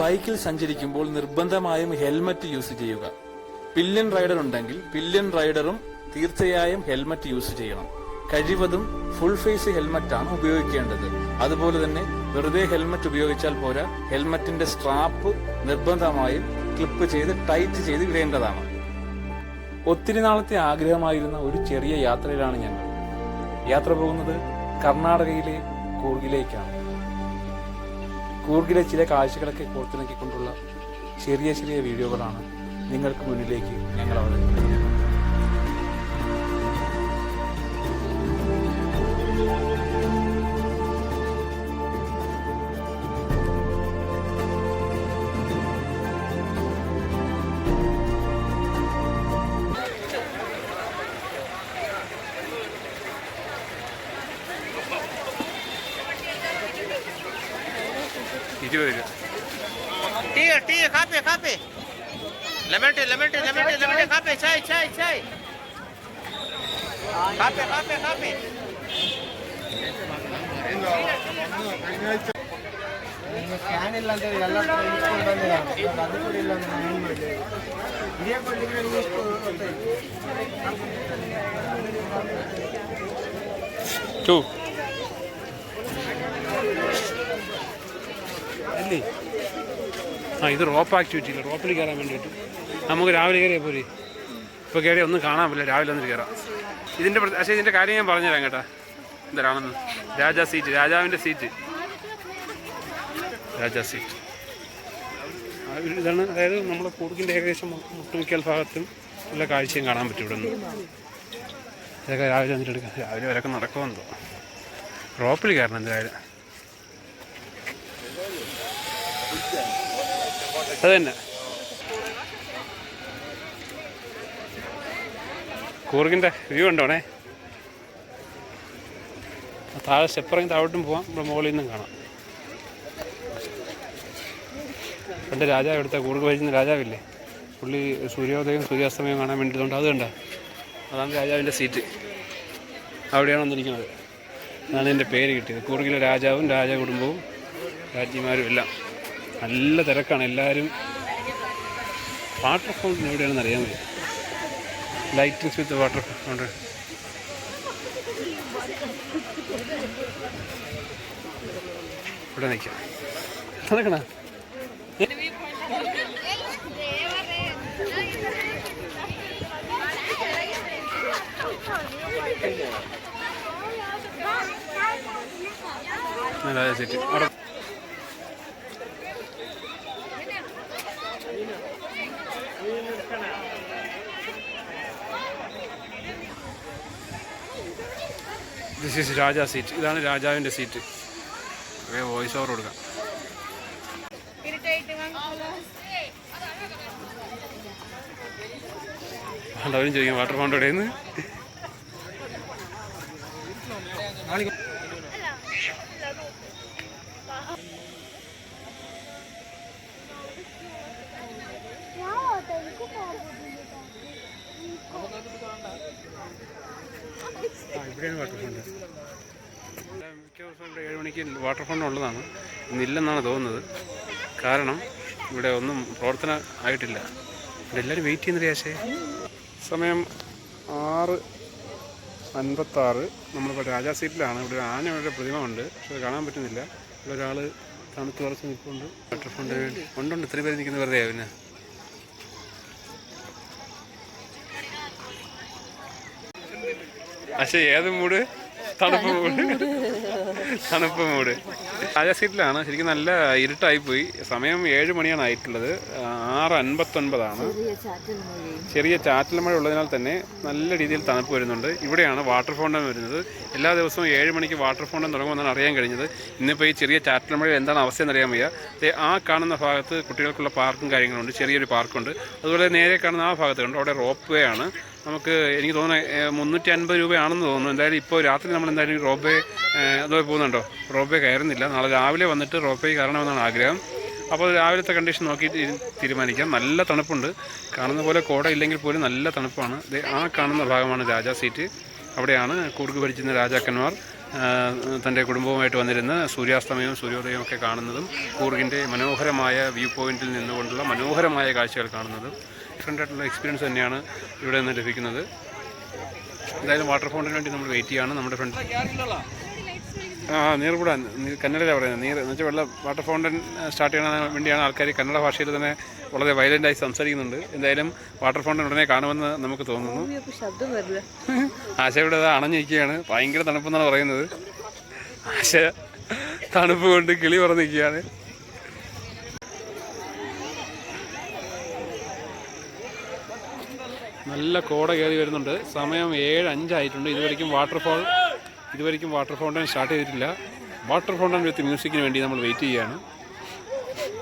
ബൈക്കിൽ സഞ്ചരിക്കുമ്പോൾ നിർബന്ധമായും ഹെൽമറ്റ് യൂസ് ചെയ്യുക. പില്യൺ റൈഡർ ഉണ്ടെങ്കിൽ പില്യൺ റൈഡറും തീർച്ചയായും ഹെൽമറ്റ് യൂസ് ചെയ്യണം. കഴിവതും ഫുൾ ഫേസ് ഹെൽമറ്റാണ് ഉപയോഗിക്കേണ്ടത്. അതുപോലെ തന്നെ വെറുതെ ഹെൽമറ്റ് ഉപയോഗിച്ചാൽ പോരാ, ഹെൽമറ്റിന്റെ സ്ട്രാപ്പ് നിർബന്ധമായും ക്ലിപ്പ് ചെയ്ത് ടൈറ്റ് ചെയ്ത് ഇടേണ്ടതാണ്. ഒത്തിരി നാളത്തെ ആഗ്രഹമായിരുന്ന ഒരു ചെറിയ യാത്രയിലാണ് ഞങ്ങൾ. യാത്ര പോകുന്നത് കർണാടകയിലെ കൂർഗിലേക്കാണ്. കൂർഗിലെ ചില കാഴ്ചകളൊക്കെ കോർത്തിണക്കിക്കൊണ്ടുള്ള ചെറിയ ചെറിയ വീഡിയോകളാണ് നിങ്ങൾക്ക് മുന്നിലേക്ക് ഞങ്ങൾ അവതരിപ്പിക്കുന്നത്. टी कापे लेमन टी कापे चाय कापे ಸ್ಕ್ಯಾನ್ ಇಲ್ಲ ಅಂತ ಎಲ್ಲ ಇಸ್ಕೊಂಡು ಬಂದಿದ್ದಾರೆ. ಅದು ಕೂಡ ಇಲ್ಲ ಅಂದ್ರೆ ನಾನು ಏನು ಮಾಡಲಿ? ಇದೇ ಕೊಡ್ಲಿಕ್ಕೆ ನನಗೆ ಎಷ್ಟು അല്ലേ? ഇത് റോപ്പ് ആക്ടിവിറ്റി ഇല്ല, റോപ്പിൽ കയറാൻ വേണ്ടിയിട്ട് നമുക്ക് രാവിലെ കയറിയാൽ പോരെ. ഇപ്പോൾ കയറിയാൽ ഒന്നും കാണാൻ പറ്റില്ല, രാവിലെ ഒന്നും കയറാം. ഇതിൻ്റെ കാര്യം ഞാൻ പറഞ്ഞുതരാം കേട്ടാ, എന്താണെന്ന്. രാജാവിൻ്റെ സീറ്റ് ഇതാണ്. അതായത് നമ്മുടെ കൂർഗിൻ്റെ ഏകദേശം ഒട്ടുമിക്കൽ ഭാഗത്തും എല്ലാ കാഴ്ചയും കാണാൻ പറ്റും ഇവിടെ നിന്ന്. ഇതൊക്കെ രാവിലെ വന്നിട്ട് എടുക്കാം. രാവിലെ വരെയൊക്കെ നടക്കുമെന്നോ. റോപ്പിൽ കയറണം എന്തായാലും. അത് തന്നെ കൂർഗിൻ്റെ വ്യൂ ഉണ്ടോണേ. താഴെ സ്റ്റെപ്പിറങ്ങി താഴോട്ടും പോവാം, ഇവിടെ മുകളിൽ നിന്നും കാണാം. പണ്ട് രാജാവ് എടുത്ത കൂർഗ് ഭരിക്കുന്ന രാജാവില്ലേ, പുള്ളി സൂര്യോദയം സൂര്യാസ്തമയം കാണാൻ വേണ്ടിയിട്ടുണ്ട്. അത് കണ്ട, അതാണ് രാജാവിൻ്റെ സീറ്റ്. അവിടെയാണ് വന്നിരിക്കുന്നത്. അതാണ് എൻ്റെ പേര് കിട്ടിയത്. കൂർഗിലെ രാജാവും രാജകുടുംബവും രാജ്ഞിമാരും എല്ലാം. നല്ല തിരക്കാണ് എല്ലാവരും. വാട്ടർഫോൾ എവിടെയാണെന്ന് അറിയാൻ പറ്റും. ലൈറ്റിംഗ് വിത്ത് വാട്ടർഫോൾ ഉണ്ട്. ഇവിടെ നിൽക്കാം. നടക്കണ സെറ്റ് അവിടെ. This is Raja seat. ഇതാണ് രാജാവിൻ്റെ സീറ്റ്. വോയിസ് ഓവർ കൊടുക്കാം. അവരും ചോദിക്കാം വാട്ടർ ഫൗണ്ട് എവിടെയെന്ന്. ഇവിടെയാണ് വാട്ടർ ഫൗണ്ട്. മിക്ക ദിവസവും ഇവിടെ 7 മണിക്ക് വാട്ടർ ഫൗണ്ട് ഉള്ളതാണ്. ഇന്നില്ലെന്നാണ് തോന്നുന്നത്. കാരണം ഇവിടെ ഒന്നും പ്രവർത്തനം ആയിട്ടില്ല. ഇവിടെ എല്ലാവരും വെയിറ്റ് ചെയ്യുന്ന രാശേ. സമയം 6:56. നമ്മളിപ്പോൾ രാജാ സീറ്റിലാണ്. ഇവിടെ ഒരു ആനയുടെ പ്രതിമ ഉണ്ട്, പക്ഷെ കാണാൻ പറ്റുന്നില്ല. ഇവിടെ ഒരാൾ തണുത്ത് കുറച്ച് നിൽക്കുന്നുണ്ട്. വാട്ടർ ഫൗണ്ട് ഉണ്ടുണ്ട്. ഇത്രയും പേര് നിൽക്കുന്ന വെറുതെ പിന്നെ. പക്ഷേ ഏത് മൂഡ്? തണുപ്പ് മൂഡ്. രാജാ സീറ്റിലാണ്. ശരിക്കും നല്ല ഇരുട്ടായിപ്പോയി. സമയം 7 മണിയാണ് ആയിട്ടുള്ളത്. 6:59. ചെറിയ ചാറ്റൽ മഴ ഉള്ളതിനാൽ തന്നെ നല്ല രീതിയിൽ തണുപ്പ് വരുന്നുണ്ട്. ഇവിടെയാണ് വാട്ടർ ഫൗണ്ടൻ വരുന്നത്. എല്ലാ ദിവസവും 7 മണിക്ക് വാട്ടർ ഫൗണ്ടൻ തുടങ്ങുമെന്നാണ് അറിയാൻ കഴിഞ്ഞത്. ഇന്നിപ്പോൾ ഈ ചെറിയ ചാറ്റൽ മഴ എന്താണ് അവസ്ഥയെന്ന് അറിയാൻ വയ്യ. ആ കാണുന്ന ഭാഗത്ത് കുട്ടികൾക്കുള്ള പാർക്കും കാര്യങ്ങളുണ്ട്. ചെറിയൊരു പാർക്കുണ്ട്. അതുപോലെ നേരെ കാണുന്ന ആ ഭാഗത്തുണ്ട്, അവിടെ റോപ്പ് വേ ആണ്. നമുക്ക് എനിക്ക് തോന്നുന്നത് 350 രൂപയാണെന്ന് തോന്നുന്നു. എന്തായാലും ഇപ്പോൾ രാത്രി നമ്മൾ എന്തായാലും റോപ്പ് വേ അതുപോലെ പോകുന്നുണ്ടോ? റോപ്പ് വേ കയറുന്നില്ല. നാളെ രാവിലെ വന്നിട്ട് റോപ്പ് വേ കയറണമെന്നാണ് ആഗ്രഹം. അപ്പോൾ രാവിലത്തെ കണ്ടീഷൻ നോക്കി തീരുമാനിക്കാം. നല്ല തണുപ്പുണ്ട്. കാണുന്ന പോലെ കോട ഇല്ലെങ്കിൽ പോലും നല്ല തണുപ്പാണ്. ആ കാണുന്ന ഭാഗമാണ് രാജാ സീറ്റ്. അവിടെയാണ് കൂർഗ് ഭരിച്ചിരുന്ന രാജാക്കന്മാർ തൻ്റെ കുടുംബവുമായിട്ട് വന്നിരുന്ന് സൂര്യാസ്തമയവും സൂര്യോദയവും ഒക്കെ കാണുന്നതും കൂർഗിൻ്റെ മനോഹരമായ വ്യൂ പോയിൻറ്റിൽ നിന്നുകൊണ്ടുള്ള മനോഹരമായ കാഴ്ചകൾ കാണുന്നതും ഡിഫറൻ്റ് ആയിട്ടുള്ള എക്സ്പീരിയൻസ് തന്നെയാണ് ഇവിടെ നിന്ന് ലഭിക്കുന്നത്. എന്തായാലും വാട്ടർ ഫൗണ്ടിന് വേണ്ടി നമ്മൾ വെയിറ്റ് ചെയ്യുകയാണ്. നമ്മുടെ ഫ്രണ്ട് നീർകൂടാൻ കന്നഡയിലാണ് പറയുന്നത്. നീർ എന്ന് വെച്ചാൽ വെള്ളം വാട്ടർ ഫൗണ്ടൻ സ്റ്റാർട്ട് ചെയ്യാൻ വേണ്ടിയാണ് ആൾക്കാർ കന്നഡ ഭാഷയിൽ തന്നെ വളരെ വയലൻ്റായി സംസാരിക്കുന്നുണ്ട്. എന്തായാലും വാട്ടർ ഫൗണ്ടൻ ഉടനെ കാണുമെന്ന് നമുക്ക് തോന്നുന്നു. ആശ ഇവിടെ അണഞ്ഞിരിക്കുകയാണ്. ഭയങ്കര തണുപ്പെന്നാണ് പറയുന്നത്. ആശ തണുപ്പ് കൊണ്ട് കിളി പറന്നിരിക്കുകയാണ്. നല്ല കോട കയറി വരുന്നുണ്ട്. സമയം 7:05 ആയിട്ടുണ്ട്. ഇതുവരെയ്ക്കും വാട്ടർ ഫൗണ്ടൻ സ്റ്റാർട്ട് ചെയ്തിട്ടില്ല. വാട്ടർ ഫൗണ്ടൻ വിത്ത് മ്യൂസിക്കിന് വേണ്ടി നമ്മൾ വെയിറ്റ് ചെയ്യുകയാണ്.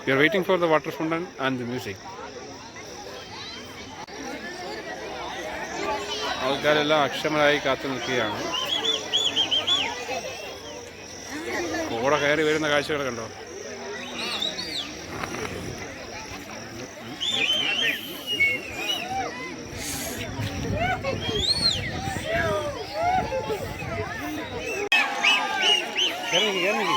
We are waiting for the water fountain and the music. ആൾക്കാരെല്ലാം അക്ഷമരായി കാത്തു നിൽക്കുകയാണ്. കോട കയറി വരുന്ന കാഴ്ചകൾ കണ്ടോ. ഇറങ്ങി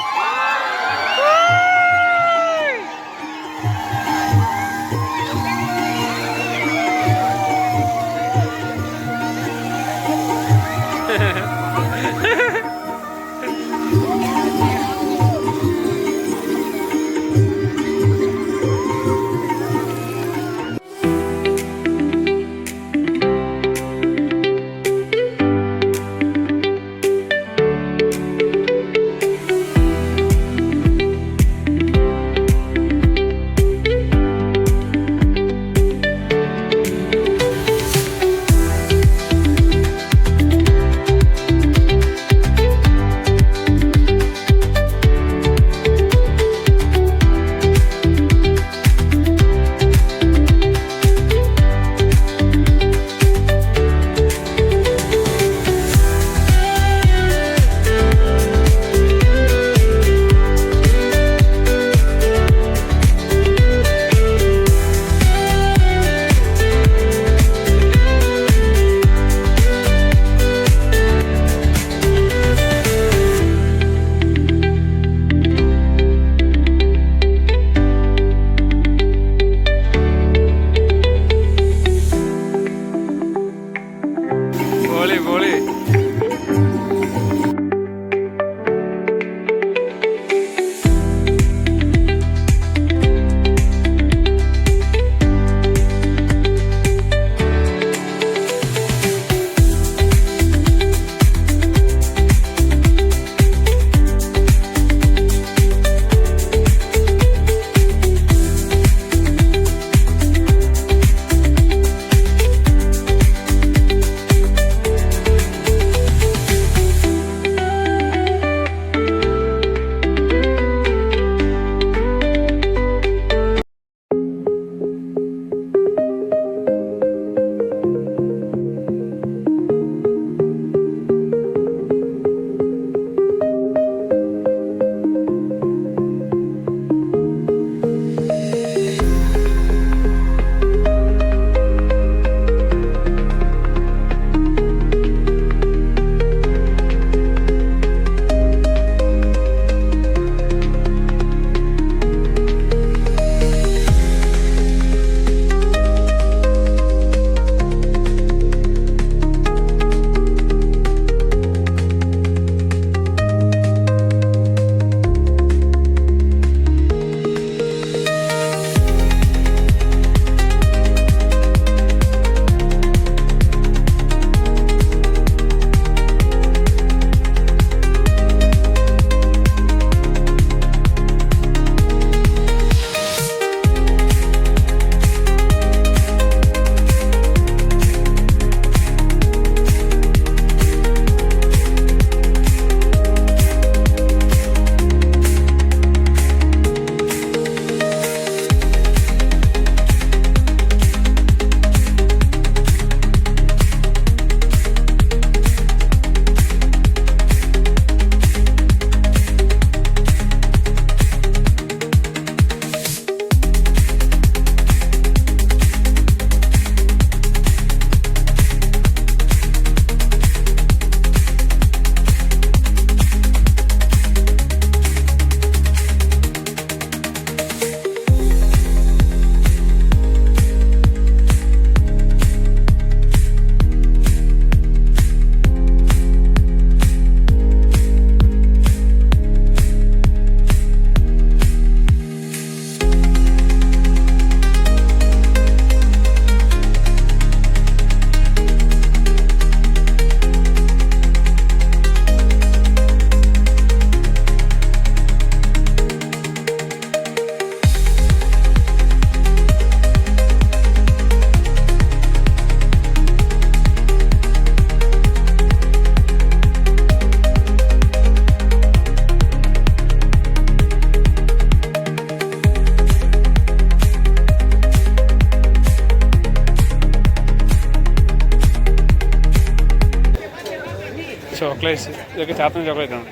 ചോക്ലേറ്റ്സ് ഇതൊക്കെ ചാത്തൻ ചോക്ലേറ്റ് ആണ്.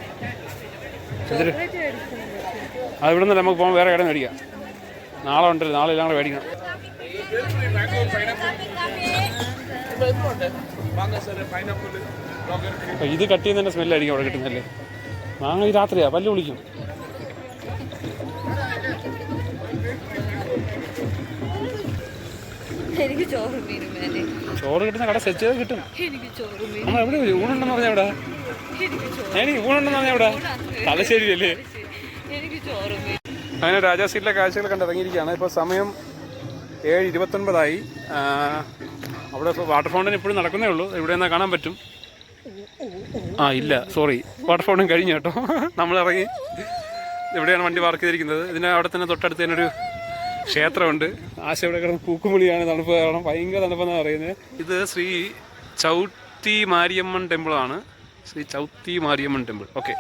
ഇതിൽ അത് ഇവിടെ നിന്ന് നമുക്ക് പോകാൻ വേറെ ഇടം മേടിക്കാം. നാളെ ഉണ്ടല്ലോ, നാളെ എല്ലാം കൂടെ മേടിക്കണം. ഇത് കട്ട് ചെയ്യുന്നതിൻ്റെ സ്മെല്ലായിരിക്കും അവിടെ കിട്ടുന്നല്ലേ. മാങ്ങ ഈ രാത്രിയാ പല്ല് വിളിക്കും. ചോറ് കിട്ടുന്ന കട സെറ്റ് ചെയ്ത് കിട്ടും. നമ്മൾ എവിടെ ഊണുണ്ടെന്ന് പറഞ്ഞാൽ എവിടെ? എനിക്ക് ഊണുണ്ടെന്ന് പറഞ്ഞാൽ എവിടെ? തലശ്ശേരിയല്ലേ. അങ്ങനെ രാജാസീറ്റിലെ കാഴ്ചകൾ കണ്ടിറങ്ങിയിരിക്കുകയാണ്. ഇപ്പോൾ സമയം 7:29 അവിടെ ഇപ്പോൾ വാട്ടർ ഫൗണ്ടൻ ഇപ്പോഴും നടക്കുന്നേ ഉള്ളൂ. ഇവിടെ നിന്നാൽ കാണാൻ പറ്റും. ഇല്ല സോറി, വാട്ടർ ഫൗണ്ടൻ കഴിഞ്ഞു കേട്ടോ. നമ്മളിറങ്ങി എവിടെയാണ് വണ്ടി പാർക്ക് ചെയ്തിരിക്കുന്നത്. ഇതിന് അവിടെ തന്നെ തൊട്ടടുത്ത് തന്നെ ഒരു ക്ഷേത്രമുണ്ട്. ആശ ഇവിടെ കിടന്ന് പൂക്കുമുളിയാണ്, തണുപ്പ് കാരണം ഭയങ്കര തണുപ്പെന്നാണ് പറയുന്നത്. ഇത് ശ്രീ ചൗത്തി മാരിയമ്മൻ ടെമ്പിളാണ്. ശ്രീ ചൗത്തി മാരിയമ്മൻ ടെമ്പിൾ. ഓക്കെ.